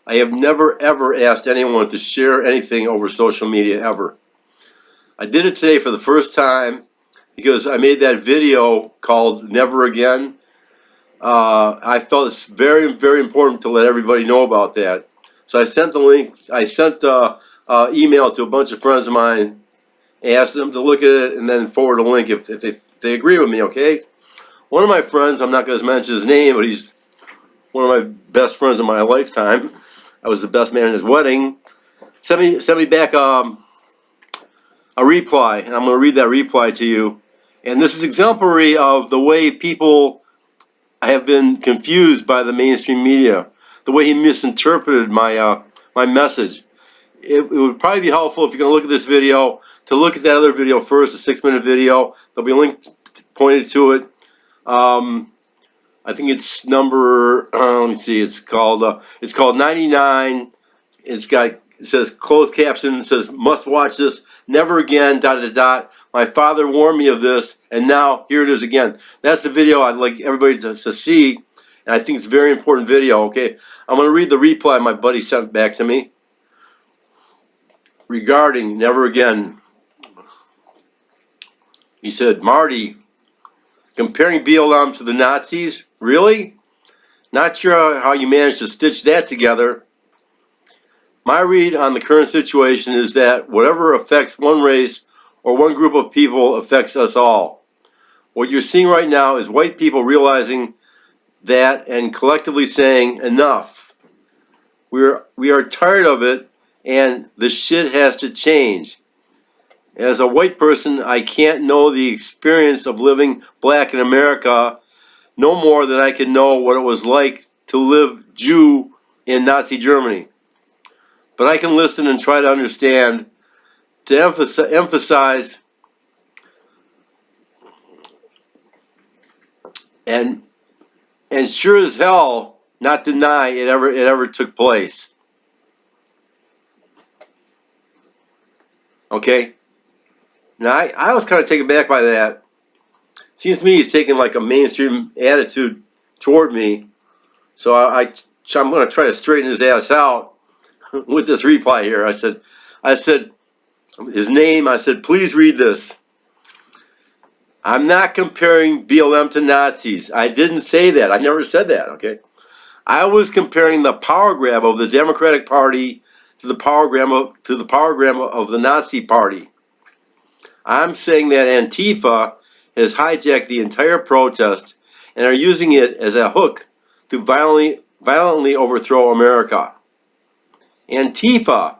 I have never ever asked anyone to share anything over social media ever. I did it today for the first time because I made that video called Never Again. I felt it's very, very important to let everybody know about that. So I sent the link, I sent the email to a bunch of friends of mine, asked them to look at it, and then forward a link if they agree with me, okay? One of my friends, I'm not going to mention his name, but he's one of my best friends in my lifetime. I was the best man at his wedding. Sent me back a reply, and I'm going to read that reply to you. And this is exemplary of the way people have been confused by the mainstream media, the way he misinterpreted my my message. It would probably be helpful if you're going to look at this video to look at that other video first, the 6-minute video. There'll be a link pointed to it. I think it's number. Let me see. It's called 99. It says closed caption. It says must watch this. Never again. ... My father warned me of this, and now here it is again. That's the video I'd like everybody to see, and I think it's a very important video. Okay, I'm going to read the reply my buddy sent back to me regarding Never Again. He said, Marty, comparing BLM to the Nazis? Really? Not sure how you managed to stitch that together. My read on the current situation is that whatever affects one race or one group of people affects us all. What you're seeing right now is white people realizing that and collectively saying enough. We are tired of it, and the shit has to change. As a white person, I can't know the experience of living black in America no more than I can know what it was like to live Jew in Nazi Germany. But I can listen and try to understand, to emphasize and sure as hell not deny it ever took place. Okay? Now I was kind of taken back by that. Seems to me he's taking like a mainstream attitude toward me. So I'm going to try to straighten his ass out with this reply here. I said his name. I said, please read this. I'm not comparing BLM to Nazis. I didn't say that. I never said that, okay? I was comparing the power grab of the Democratic Party to the power grab of the Nazi Party. I'm saying that Antifa has hijacked the entire protest and are using it as a hook to violently overthrow America. Antifa,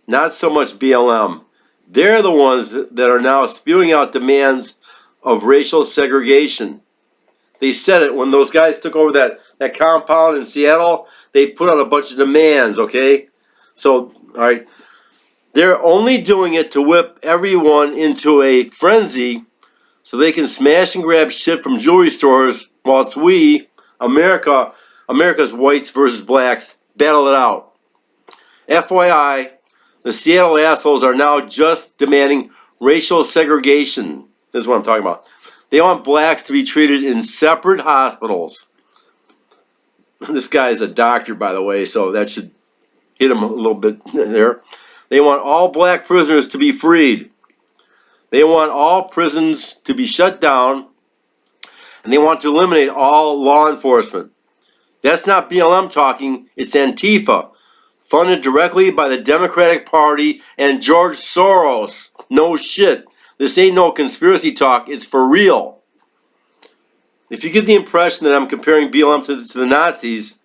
not so much BLM. They're the ones that are now spewing out demands of racial segregation. They said it when those guys took over that compound in Seattle. They put out a bunch of demands, okay? So, all right. They're only doing it to whip everyone into a frenzy so they can smash and grab shit from jewelry stores whilst we, America's whites versus blacks, battle it out. FYI, the Seattle assholes are now just demanding racial segregation. This is what I'm talking about. They want blacks to be treated in separate hospitals. This guy is a doctor, by the way, so that should hit him a little bit there. They want all black prisoners to be freed. They want all prisons to be shut down, and they want to eliminate all law enforcement. That's not BLM talking, it's Antifa, funded directly by the Democratic Party and George Soros. No shit. This ain't no conspiracy talk, it's for real. If you get the impression that I'm comparing BLM to the Nazis,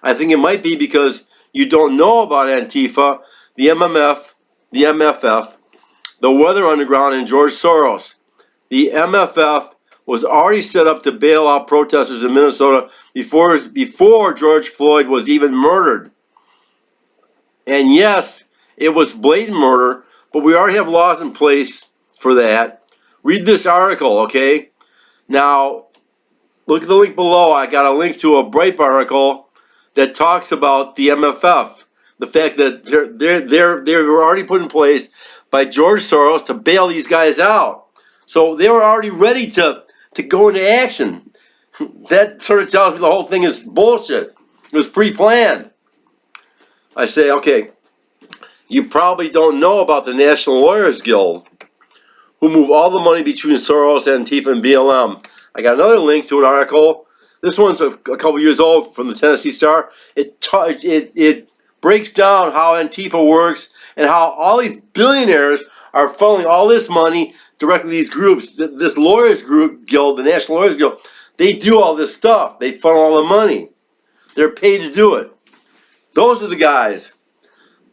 I think it might be because you don't know about Antifa, the MMF, the MFF, the Weather Underground, and George Soros. The MFF was already set up to bail out protesters in Minnesota before George Floyd was even murdered. And yes, it was blatant murder, but we already have laws in place for that. Read this article, okay? Now, look at the link below. I got a link to a Breitbart article that talks about the MFF. The fact that they were already put in place by George Soros to bail these guys out. So they were already ready to go into action. That sort of tells me the whole thing is bullshit. It was pre-planned. I say, okay, you probably don't know about the National Lawyers Guild, who move all the money between Soros, Antifa, and BLM. I got another link to an article. This one's a couple years old from the Tennessee Star. It breaks down how Antifa works and how all these billionaires are funneling all this money directly to these groups. This lawyers group guild, the National Lawyers Guild, they do all this stuff. They funnel all the money. They're paid to do it. Those are the guys.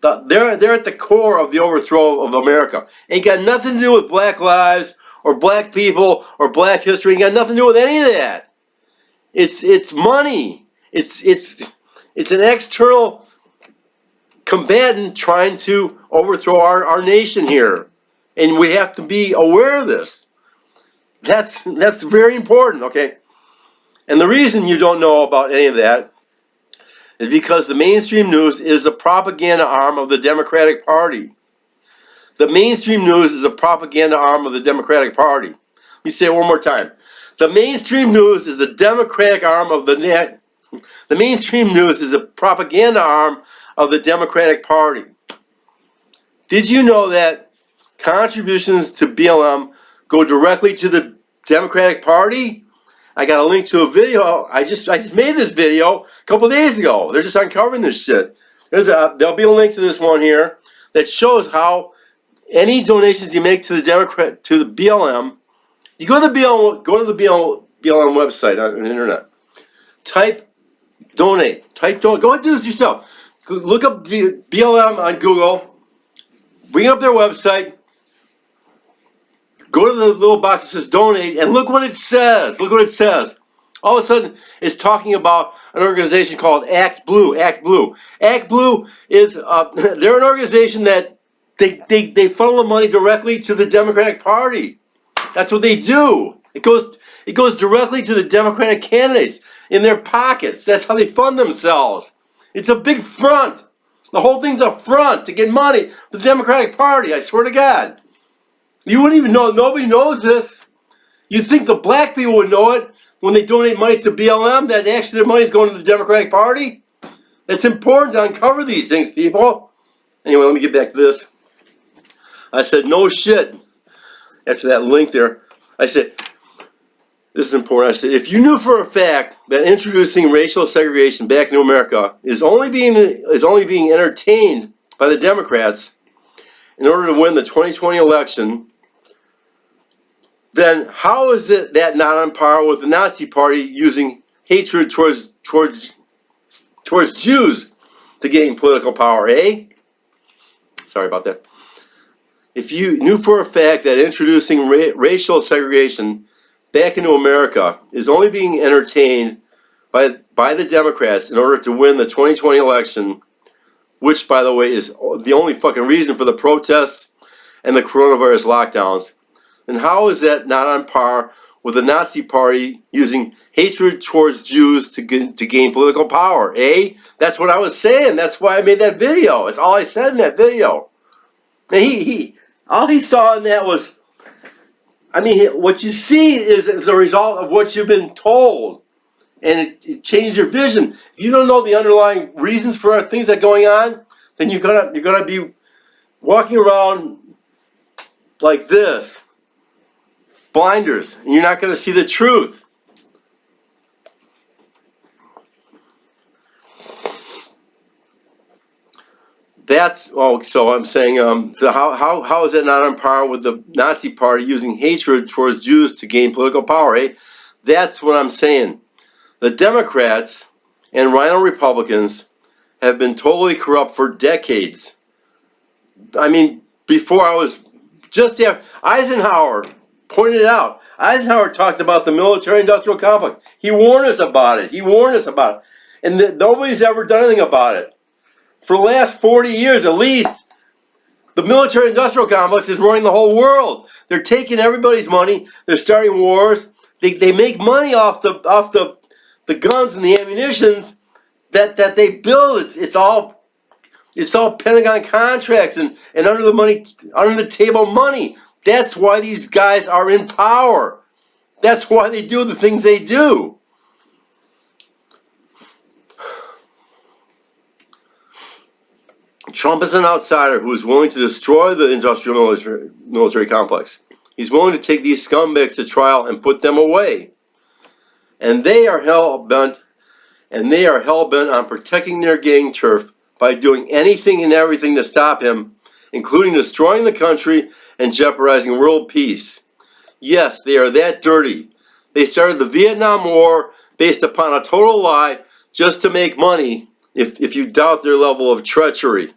They're at the core of the overthrow of America. Ain't got nothing to do with black lives or black people or black history. Ain't got nothing to do with any of that. It's money. It's an external combatant trying to overthrow our nation here, and we have to be aware of this. That's very important. Okay, and the reason you don't know about any of that is because the mainstream news is the propaganda arm of the Democratic Party. The mainstream news is a propaganda arm of the Democratic Party. Let me say it one more time. The mainstream news is the Democratic arm of the mainstream news is a propaganda arm of the Democratic Party. Did you know that contributions to BLM go directly to the Democratic Party? I got a link to a video. I just made this video a couple days ago. They're just uncovering this shit. There'll be a link to this one here that shows how any donations you make to the BLM, you go to the BLM website on the internet. Type donate. Go ahead and do this yourself. Look up BLM on Google. Bring up their website. Go to the little box that says donate and look what it says. Look what it says. All of a sudden, it's talking about an organization called Act Blue. Act Blue. Act Blue is they're an organization that they funnel the money directly to the Democratic Party. That's what they do. It goes directly to the Democratic candidates in their pockets. That's how they fund themselves. It's a big front. The whole thing's a front to get money for the Democratic Party. I swear to God. You wouldn't even know. Nobody knows this. You'd think the black people would know it when they donate money to BLM, that actually their money's going to the Democratic Party. It's important to uncover these things, people. Anyway, let me get back to this. I said, no shit. After that link there, I said, this is important. I said, if you knew for a fact that introducing racial segregation back into America is only being entertained by the Democrats in order to win the 2020 election, then how is it that not on par with the Nazi Party using hatred towards Jews to gain political power, eh? Sorry about that. If you knew for a fact that introducing racial segregation back into America is only being entertained by the Democrats in order to win the 2020 election, which, by the way, is the only fucking reason for the protests and the coronavirus lockdowns, then how is that not on par with the Nazi Party using hatred towards Jews to gain political power, eh? That's what I was saying. That's why I made that video. It's all I said in that video. And all he saw in that was, I mean, what you see is a result of what you've been told. And it changed your vision. If you don't know the underlying reasons for things that are going on, then you're gonna be walking around like this, blinders, and you're not gonna see the truth. So I'm saying, so how is it not on par with the Nazi Party using hatred towards Jews to gain political power, eh? That's what I'm saying. The Democrats and Rhino Republicans have been totally corrupt for decades. I mean, just after Eisenhower pointed it out. Eisenhower talked about the military-industrial complex. He warned us about it. And nobody's ever done anything about it. For the last 40 years at least, the military-industrial complex is running the whole world. They're taking everybody's money. They're starting wars. They make money off the guns and the ammunitions that they build. It's all Pentagon contracts and under the table money. That's why these guys are in power. That's why they do the things they do. Trump is an outsider who is willing to destroy the industrial military complex. He's willing to take these scumbags to trial and put them away. And they are hell-bent on protecting their gang turf by doing anything and everything to stop him, including destroying the country and jeopardizing world peace. Yes, they are that dirty. They started the Vietnam War based upon a total lie just to make money, if you doubt their level of treachery.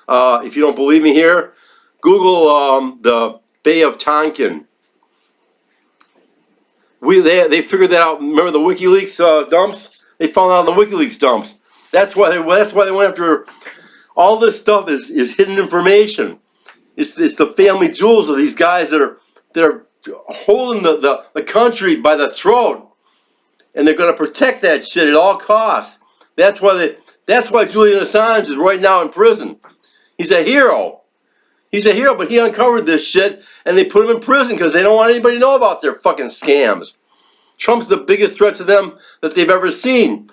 If you don't believe me here, Google the Bay of Tonkin. They figured that out. Remember the WikiLeaks dumps? They found out in the WikiLeaks dumps. That's why they went after all this stuff. Is hidden information. It's the family jewels of these guys that are holding the country by the throat, and they're going to protect that shit at all costs. That's why Julian Assange is right now in prison. He's a hero. He's a hero, but he uncovered this shit, and they put him in prison because they don't want anybody to know about their fucking scams. Trump's the biggest threat to them that they've ever seen.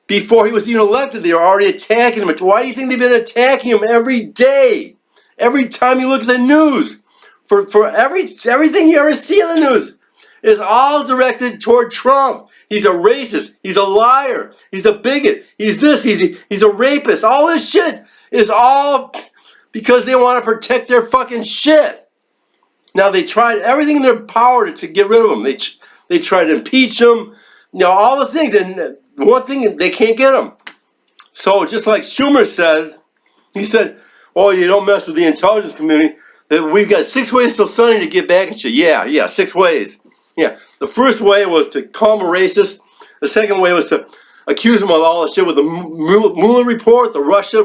Before he was even elected, they were already attacking him. Why do you think they've been attacking him every day? Every time you look at the news, for everything you ever see in the news is all directed toward Trump. He's a racist. He's a liar. He's a bigot. He's this. He's a rapist. All this shit is all because they want to protect their fucking shit. Now, they tried everything in their power to get rid of him. They tried to impeach him, all the things, and one thing, they can't get him. So just like Schumer said, he said, "Oh, you don't mess with the intelligence community. We've got 6 ways till Sunday to get back at you." Yeah, 6 ways. Yeah, the first way was to call him a racist. The second way was to accuse him of all the shit with the Mueller report, the Russia,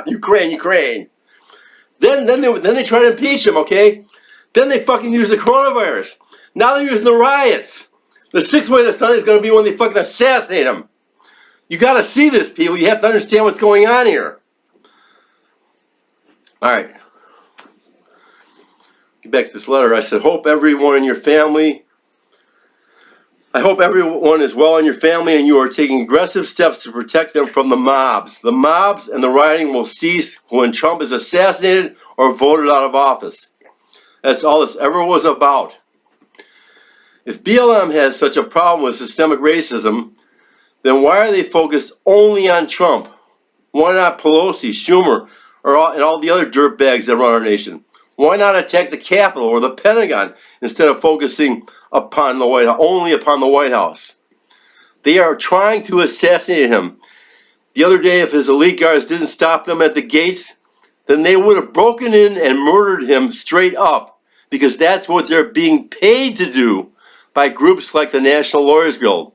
Ukraine. Then they try to impeach him, okay? Then they fucking use the coronavirus. Now they're using the riots. The 6th way to Sunday is going to be when they fucking assassinate him. You got to see this, people. You have to understand what's going on here. All right. Get back to this letter. I said, I hope everyone is well in your family and you are taking aggressive steps to protect them from the mobs. The mobs and the rioting will cease when Trump is assassinated or voted out of office. That's all this ever was about. If BLM has such a problem with systemic racism, then why are they focused only on Trump? Why not Pelosi, Schumer, and all the other dirtbags that run our nation? Why not attack the Capitol or the Pentagon instead of focusing upon the White House, only upon the White House? They are trying to assassinate him. The other day, if his elite guards didn't stop them at the gates, then they would have broken in and murdered him straight up, because that's what they're being paid to do by groups like the National Lawyers Guild.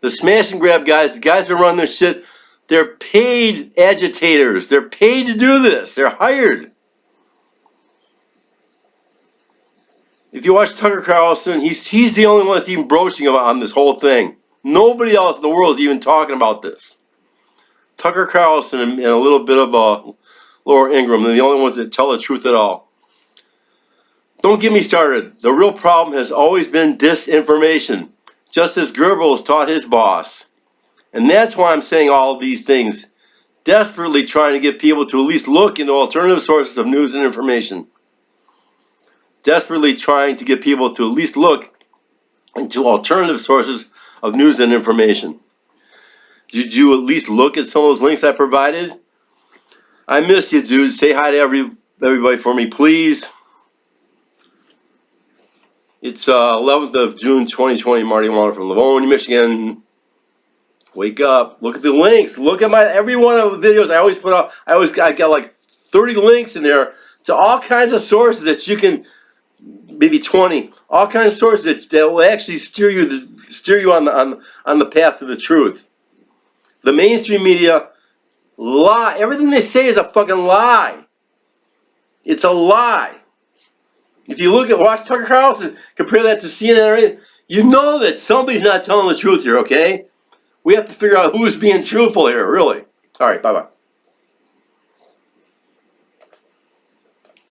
The smash and grab guys, the guys that run this shit, they're paid agitators. They're paid to do this. They're hired. If you watch Tucker Carlson, he's the only one that's even broaching on this whole thing. Nobody else in the world is even talking about this. Tucker Carlson and a little bit of Laura Ingraham, they're the only ones that tell the truth at all. Don't get me started. The real problem has always been disinformation, just as Goebbels taught his boss. And that's why I'm saying all of these things, desperately trying to get people to at least look into alternative sources of news and information. Desperately trying to get people to at least look into alternative sources of news and information. Did you at least look at some of those links I provided? I miss you, dude. Say hi to everybody for me, please. It's 11th of June, 2020. Marty from Livonia, Michigan. Wake up. Look at the links. Look at every one of the videos I always put out. I got like 30 links in there to all kinds of sources that you can, maybe 20, all kinds of sources that will actually steer you on the path to the truth. The mainstream media lie. Everything they say is a fucking lie. It's a lie. If you watch Tucker Carlson, compare that to CNN or anything, you know that somebody's not telling the truth here, okay? We have to figure out who's being truthful here, really. All right, bye-bye.